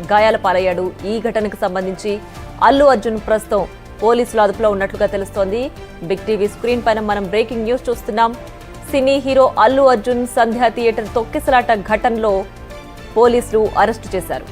గాయాల పాలయ్యాడు. ఈ ఘటనకు సంబంధించి అల్లు అర్జున్ ప్రస్తుతం పోలీసుల అదుపులో ఉన్నట్లుగా తెలుస్తోంది. బిగ్ టీవీ స్క్రీన్ పైన మనం బ్రేకింగ్ న్యూస్ చూస్తున్నాం. సినీ హీరో అల్లు అర్జున్ సంధ్యా థియేటర్ తొక్కిసలాట ఘటనలో పోలీసులు అరెస్టు చేశారు.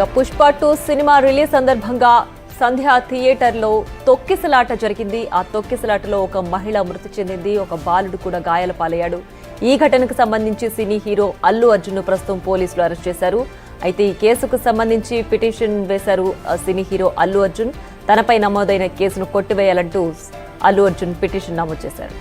ఇక పుష్ప 2 సినిమా రిలీజ్ సందర్భంగా సంధ్యా థియేటర్లో తొక్కిసలాట జరిగింది. ఆ తొక్కిసలాటలో ఒక మహిళ మృతి చెందింది, ఒక బాలుడు కూడా గాయాల పాలయ్యాడు. ఈ ఘటనకు సంబంధించి సినీ హీరో అల్లు అర్జున్ ను ప్రస్తుతం పోలీసులు అరెస్ట్ చేశారు. అయితే ఈ కేసుకు సంబంధించి పిటిషన్ వేశారు సినీ హీరో అల్లు అర్జున్. తనపై నమోదైన కేసును కొట్టివేయాలంటూ అల్లు అర్జున్ పిటిషన్ నమోదు చేశారు.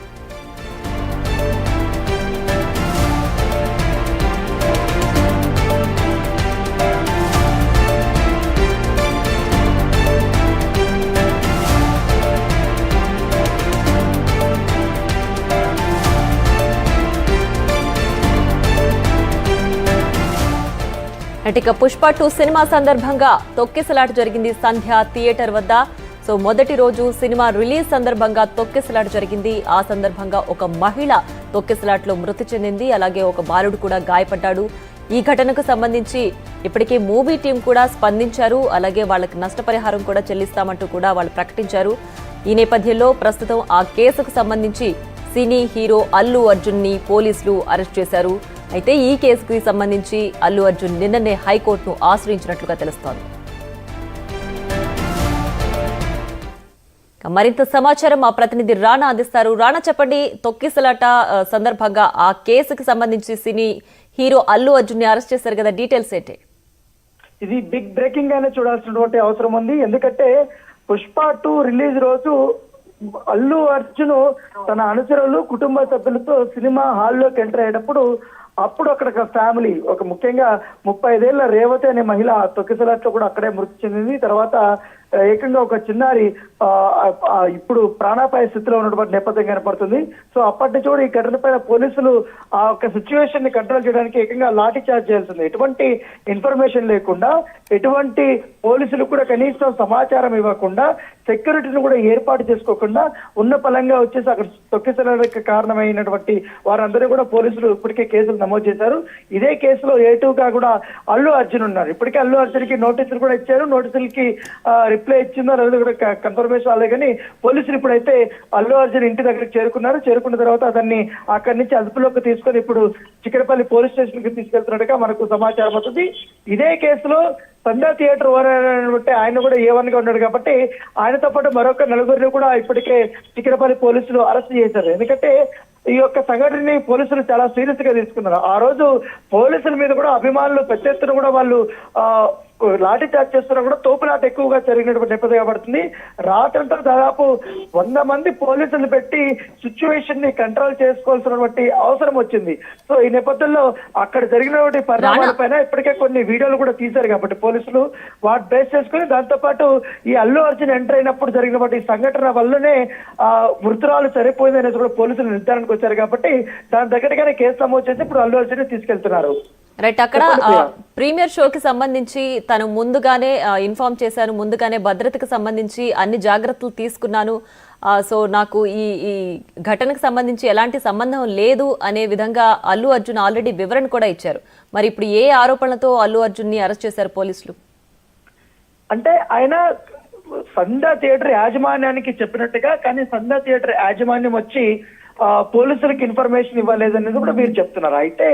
ఇక పుష్ప 2 సినిమా సందర్భంగా తొక్కిసలాట జరిగింది సంధ్యా థియేటర్ వద్ద. సో మొదటి రోజు సినిమా రిలీజ్ సందర్భంగా తొక్కిసలాట జరిగింది. ఆ సందర్భంగా ఒక మహిళ తొక్కిసలాటలో మృతి చెందింది, అలాగే ఒక బాలుడు కూడా గాయపడ్డాడు. ఈ ఘటనకు సంబంధించి ఇప్పటికే మూవీ టీం కూడా స్పందించారు, అలాగే వాళ్ళకి నష్టపరిహారం కూడా చెల్లిస్తామంటూ కూడా వాళ్ళు ప్రకటించారు. ఈ నేపథ్యంలో ప్రస్తుతం ఆ కేసుకు సంబంధించి సినీ హీరో అల్లు అర్జున్ ని పోలీసులు అరెస్ట్ చేశారు. అయితే ఈ కేసుకి సంబంధించి అల్లు అర్జున్ నిన్ననే హైకోర్టును ఆశ్రయించినట్లుగా తెలుస్తోంది. మరింత సమాచారం మా ప్రతినిధి రాణా అందిస్తారు. రాణా, చెప్పండి, తొక్కిసలాట సందర్భంగా ఆ కేసుకి సంబంధించి సినీ హీరో అల్లు అర్జున్ ని అరెస్ట్ చేశారు కదా, డీటెయిల్స్ ఏంటి? ఇది బిగ్ బ్రేకింగ్ గానే చూడాల్సినటువంటి అవసరం ఉంది. ఎందుకంటే పుష్ప 2 రిలీజ్ రోజు అల్లు అర్జున్ తన అనుచరులు కుటుంబ సభ్యులతో సినిమా హాల్లోకి ఎంటర్ అయ్యేటప్పుడు అప్పుడు అక్కడ ఫ్యామిలీ, ఒక ముఖ్యంగా 35 ఏళ్ల రేవతి అనే మహిళ తొక్కిసలాట్లో కూడా అక్కడే మృతి చెందింది. తర్వాత ఏకంగా ఒక చిన్నారి ఇప్పుడు ప్రాణాపాయ స్థితిలో ఉన్నటువంటి నేపథ్యం కనపడుతుంది. సో అప్పటి నుంచి కూడా ఈ ఘటన పైన పోలీసులు ఆ ఒక సిచ్యువేషన్ ని కంట్రోల్ చేయడానికి ఏకంగా లాఠీ చార్జ్ చేయాల్సింది. ఎటువంటి ఇన్ఫర్మేషన్ లేకుండా, ఎటువంటి పోలీసులు కూడా కనీసం సమాచారం ఇవ్వకుండా, సెక్యూరిటీని కూడా ఏర్పాటు చేసుకోకుండా ఉన్న పలంగా వచ్చేసి అక్కడ తొక్కిసలాటకు కారణమైనటువంటి వారందరూ కూడా పోలీసులు ఇప్పటికే కేసులు నమోదు చేశారు. ఇదే కేసులో A2గా కూడా అల్లు అర్జున్ ఉన్నారు. ఇప్పటికే అల్లు అర్జున్ కి నోటీసులు కూడా ఇచ్చారు. నోటీసులకి రిప్లై ఇచ్చిందో లేదా కూడా కన్ఫర్మేషన్ అవ్వలే, కానీ పోలీసులు ఇప్పుడైతే అల్లు అర్జున్ ఇంటి దగ్గరికి చేరుకున్నారు. చేరుకున్న తర్వాత అతన్ని అక్కడి నుంచి అదుపులోకి తీసుకొని ఇప్పుడు చిక్కడపల్లి పోలీస్ స్టేషన్ కి తీసుకెళ్తున్నట్టుగా మనకు సమాచారం అవుతుంది. ఇదే కేసులో సంధ్యా థియేటర్ ఓనర్ ఆయన కూడా A1 గా ఉన్నాడు కాబట్టి ఆయనతో పాటు మరొక నలుగురిని కూడా ఇప్పటికే చిక్కడపల్లి పోలీసులు అరెస్ట్ చేశారు. ఎందుకంటే ఈ యొక్క సంఘటనని పోలీసులు చాలా సీరియస్ గా తీసుకున్నారు. ఆ రోజు పోలీసుల మీద కూడా అభిమానులు పెద్ద ఎత్తున కూడా వాళ్ళు లాఠీ చార్జ్ చేస్తున్నా కూడా తోపులాట ఎక్కువగా జరిగినటువంటి నేపథ్యం పడుతుంది. రాత్రంతా దాదాపు 100 మంది పోలీసులు పెట్టి సిచ్యువేషన్ ని కంట్రోల్ చేసుకోవాల్సినటువంటి అవసరం వచ్చింది. సో ఈ నేపథ్యంలో అక్కడ జరిగినటువంటి పరిణామాల పైన ఇప్పటికే కొన్ని వీడియోలు కూడా తీశారు కాబట్టి పోలీసులు వాటి బేస్ చేసుకుని, దాంతో పాటు ఈ అల్లు అర్జున్ ఎంటర్ అయినప్పుడు జరిగినటువంటి సంఘటన వల్లనే మృతురాలు సరిపోయింది అనేది కూడా పోలీసులు నిర్ధారణకు వచ్చారు కాబట్టి దాని దగ్గరగానే కేసు నమోదు చేసి ఇప్పుడు అల్లు అర్జున్ తీసుకెళ్తున్నారు. రైట్, అక్కడ ప్రీమియర్ షోకి సంబంధించి తను ముందుగానే ఇన్ఫార్మ్ చేశాను, ముందుగానే భద్రతకు సంబంధించి అన్ని జాగ్రత్తలు తీసుకున్నాను, సో నాకు ఈ ఘటనకు సంబంధించి ఎలాంటి సంబంధం లేదు అనే విధంగా అల్లు అర్జున్ ఆల్రెడీ వివరణ కూడా ఇచ్చారు. మరి ఇప్పుడు ఏ ఆరోపణలతో అల్లు అర్జున్ ని అరెస్ట్ చేశారు పోలీసులు? అంటే ఆయన సంధ్యా థియేటర్ యాజమాన్యానికి చెప్పినట్టుగా, కానీ సంధ్యా థియేటర్ యాజమాన్యం వచ్చి పోలీసులకు ఇన్ఫర్మేషన్ ఇవ్వలేదనేది కూడా మీరు చెప్తున్నారు. అయితే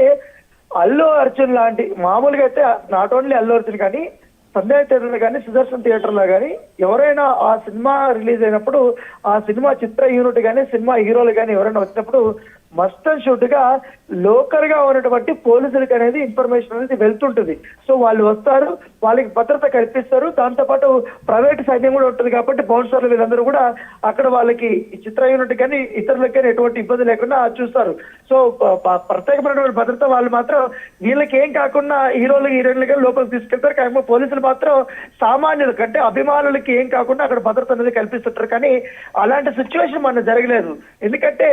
అల్లు అర్జున్ లాంటి మామూలుగా అయితే నాట్ ఓన్లీ అల్లు అర్జున్ కానీ సంధ్యా థియేటర్ కానీ సుదర్శన్ థియేటర్ లో కానీ ఎవరైనా ఆ సినిమా రిలీజ్ అయినప్పుడు ఆ సినిమా చిత్ర యూనిట్ కానీ సినిమా హీరోలు కానీ ఎవరైనా వచ్చినప్పుడు మస్ట్ అండ్ షుడ్ గా లోకల్ గా ఉన్నటువంటి పోలీసులకు అనేది ఇన్ఫర్మేషన్ అనేది వెళ్తుంటుంది. సో వాళ్ళు వస్తారు, వాళ్ళకి భద్రత కల్పిస్తారు. దాంతో పాటు ప్రైవేట్ సైన్యం కూడా ఉంటుంది కాబట్టి బౌన్సర్లు వీళ్ళందరూ కూడా అక్కడ వాళ్ళకి చిత్ర యూనిట్ కానీ ఇతరులకి కానీ ఎటువంటి ఇబ్బంది లేకుండా చూస్తారు. సో ప్రత్యేకమైనటువంటి భద్రత వాళ్ళు మాత్రం వీళ్ళకి ఏం కాకుండా హీరోయిన్లు కానీ లోపలికి తీసుకెళ్తారు. కానీ పోలీసులు మాత్రం సామాన్యుల కంటే అభిమానులకి ఏం కాకుండా అక్కడ భద్రత అనేది కల్పిస్తుంటారు. కానీ అలాంటి సిచ్యువేషన్ మన జరగలేదు. ఎందుకంటే